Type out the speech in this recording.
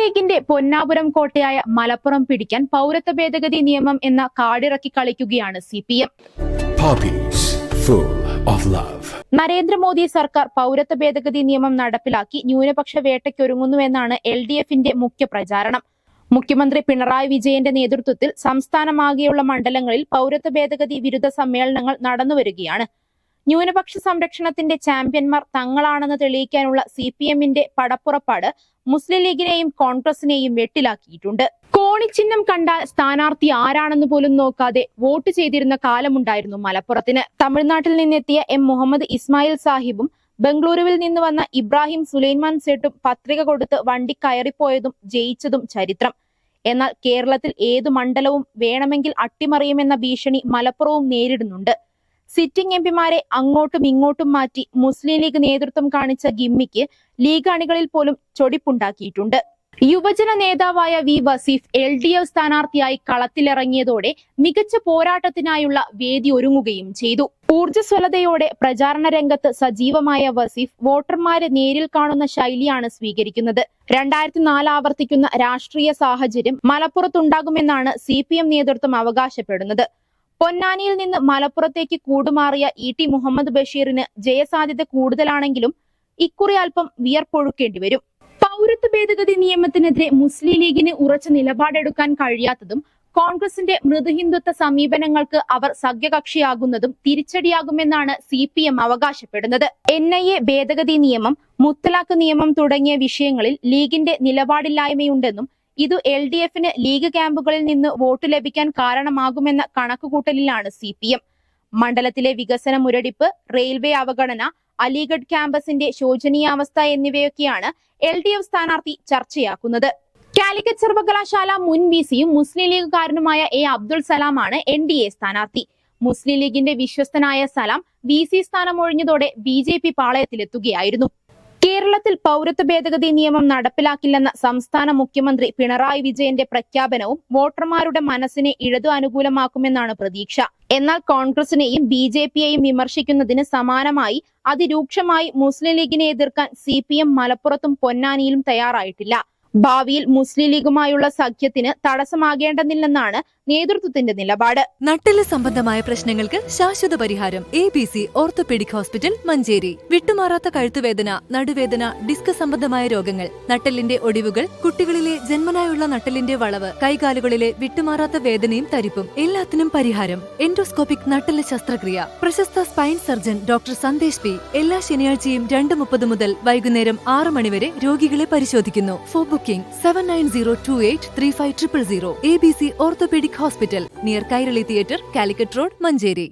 ലീഗിന്റെ പൊന്നാപുരം കോട്ടയായ മലപ്പുറം പിടിക്കാൻ പൗരത്വ ഭേദഗതി നിയമം എന്ന കാടിറക്കി കളിക്കുകയാണ് CPM. നരേന്ദ്രമോദി സർക്കാർ പൗരത്വ ഭേദഗതി നിയമം നടപ്പിലാക്കി ന്യൂനപക്ഷ വേട്ടയ്ക്കൊരുങ്ങുന്നുവെന്നാണ് LDFന്റെ മുഖ്യ പ്രചാരണം. മുഖ്യമന്ത്രി പിണറായി വിജയന്റെ നേതൃത്വത്തിൽ സംസ്ഥാനമാകെയുള്ള മണ്ഡലങ്ങളിൽ പൗരത്വ ഭേദഗതി വിരുദ്ധ സമ്മേളനങ്ങൾ നടന്നുവരികയാണ്. ന്യൂനപക്ഷ സംരക്ഷണത്തിന്റെ ചാമ്പ്യന്മാർ തങ്ങളാണെന്ന് തെളിയിക്കാനുള്ള CPMന്റെ പടപ്പുറപ്പാട് മുസ്ലിം ലീഗിനെയും കോൺഗ്രസിനെയും വെട്ടിലാക്കിയിട്ടുണ്ട്. കോണിച്ചിഹ്നം കണ്ടാൽ സ്ഥാനാർത്ഥി ആരാണെന്ന് പോലും നോക്കാതെ വോട്ട് ചെയ്തിരുന്ന കാലമുണ്ടായിരുന്നു മലപ്പുറത്തിന്. തമിഴ്നാട്ടിൽ നിന്നെത്തിയ മുഹമ്മദ് ഇസ്മായിൽ സാഹിബും ബംഗളൂരുവിൽ നിന്ന് വന്ന ഇബ്രാഹിം സുലൈമാൻ സേട്ടും പത്രിക കൊടുത്ത് വണ്ടി കയറിപ്പോയതും ജയിച്ചതും ചരിത്രം. എന്നാൽ കേരളത്തിൽ ഏതു മണ്ഡലവും വേണമെങ്കിൽ അട്ടിമറിയുമെന്ന ഭീഷണി മലപ്പുറവും നേരിടുന്നുണ്ട്. സിറ്റിംഗ് MPമാരെ അങ്ങോട്ടും ഇങ്ങോട്ടും മാറ്റി മുസ്ലിം ലീഗ് നേതൃത്വം കാണിച്ച ഗിമ്മിക്ക് ലീഗ് അണികളിൽ പോലും ചൊടിപ്പുണ്ടാക്കിയിട്ടുണ്ട്. യുവജന നേതാവായ V വസീഫ് LDF സ്ഥാനാർത്ഥിയായി കളത്തിലിറങ്ങിയതോടെ മികച്ച പോരാട്ടത്തിനായുള്ള വേദി ഒരുങ്ങുകയും ചെയ്തു. ഊർജ്ജസ്വലതയോടെ പ്രചാരണ രംഗത്ത് സജീവമായ വസീഫ് വോട്ടർമാരെ നേരിൽ കാണുന്ന ശൈലിയാണ് സ്വീകരിക്കുന്നത്. 2004 ആവർത്തിക്കുന്ന രാഷ്ട്രീയ സാഹചര്യം മലപ്പുറത്തുണ്ടാകുമെന്നാണ് CPM നേതൃത്വം അവകാശപ്പെടുന്നത്. പൊന്നാനിയിൽ നിന്ന് മലപ്പുറത്തേക്ക് കൂടുമാറിയ ET മുഹമ്മദ് ബഷീറിന് ജയസാധ്യത കൂടുതലാണെങ്കിലും ഇക്കുറി അല്പം വിയർപ്പൊഴുക്കേണ്ടി വരും. പൗരത്വ ഭേദഗതി നിയമത്തിനെതിരെ മുസ്ലിം ലീഗിന് ഉറച്ച നിലപാടെടുക്കാൻ കഴിയാത്തതും കോൺഗ്രസിന്റെ മൃദുഹിന്ദുത്വ സമീപനങ്ങൾക്ക് അവർ സഖ്യകക്ഷിയാകുന്നതും തിരിച്ചടിയാകുമെന്നാണ് CPM അവകാശപ്പെടുന്നത്. NIA ഭേദഗതി നിയമം, മുത്തലാഖ് നിയമം തുടങ്ങിയ വിഷയങ്ങളിൽ ലീഗിന്റെ നിലപാടില്ലായ്മയുണ്ടെന്നും ഇത് LDFന് ലീഗ് ക്യാമ്പുകളിൽ നിന്ന് വോട്ട് ലഭിക്കാൻ കാരണമാകുമെന്ന കണക്കുകൂട്ടലിലാണ് CPM. മണ്ഡലത്തിലെ വികസന മുരടിപ്പ്, റെയിൽവേ അവഗണന, അലിഗഡ് ക്യാമ്പസിന്റെ ശോചനീയാവസ്ഥ എന്നിവയൊക്കെയാണ് LDF സ്ഥാനാർത്ഥി ചർച്ചയാക്കുന്നത്. കാലിക്കറ്റ് സർവകലാശാല മുൻ VCയും മുസ്ലിം ലീഗുകാരനുമായ അബ്ദുൾ സലാമാണ് NDA സ്ഥാനാർത്ഥി. മുസ്ലിം ലീഗിന്റെ വിശ്വസ്തനായ സലാം VC സ്ഥാനം ഒഴിഞ്ഞതോടെ BJP പാളയത്തിലെത്തുകയായിരുന്നു. കേരളത്തിൽ പൗരത്വ ഭേദഗതി നിയമം നടപ്പിലാക്കില്ലെന്ന സംസ്ഥാന മുഖ്യമന്ത്രി പിണറായി വിജയന്റെ പ്രഖ്യാപനവും വോട്ടർമാരുടെ മനസ്സിനെ ഇടതു അനുകൂലമാക്കുമെന്നാണ് പ്രതീക്ഷ. എന്നാൽ കോൺഗ്രസിനെയും BJPയെയും വിമർശിക്കുന്നതിന് സമാനമായി അതിരൂക്ഷമായി മുസ്ലിം ലീഗിനെ എതിർക്കാൻ CPM മലപ്പുറത്തും പൊന്നാനിയിലും തയ്യാറായിട്ടില്ല. ഭാവിയിൽ മുസ്ലിം ലീഗുമായുള്ള സഖ്യത്തിന് തടസ്സമാകേണ്ടതില്ലെന്നാണ് നേതൃത്വത്തിന്റെ നിലപാട്. നട്ടെല്ല് സംബന്ധമായ പ്രശ്നങ്ങൾക്ക് ശാശ്വത പരിഹാരം ABC ഓർത്തോപീഡിക് ഹോസ്പിറ്റൽ മഞ്ചേരി. വിട്ടുമാറാത്ത കഴുത്തുവേദന, നടുവേദന, ഡിസ്ക് സംബന്ധമായ രോഗങ്ങൾ, നട്ടെല്ലിന്റെ ഒടിവുകൾ, കുട്ടികളിലെ ജന്മനായുള്ള നട്ടെല്ലിന്റെ വളവ്, കൈകാലുകളിലെ വിട്ടുമാറാത്ത വേദനയും തരിപ്പും എല്ലാത്തിനും പരിഹാരം. എൻഡോസ്കോപ്പിക് നട്ടെല്ല് ശസ്ത്രക്രിയ. പ്രശസ്ത spine surgeon doctor Sandesh P എല്ലാ ശനിയാഴ്ചയും 2:30 മുതൽ വൈകുന്നേരം 6 മണിവരെ രോഗികളെ പരിശോധിക്കുന്നു. Four booking 7902835000. ABC orthopaedic hospital, near Kairali theatre, Calicut road, Manjeri.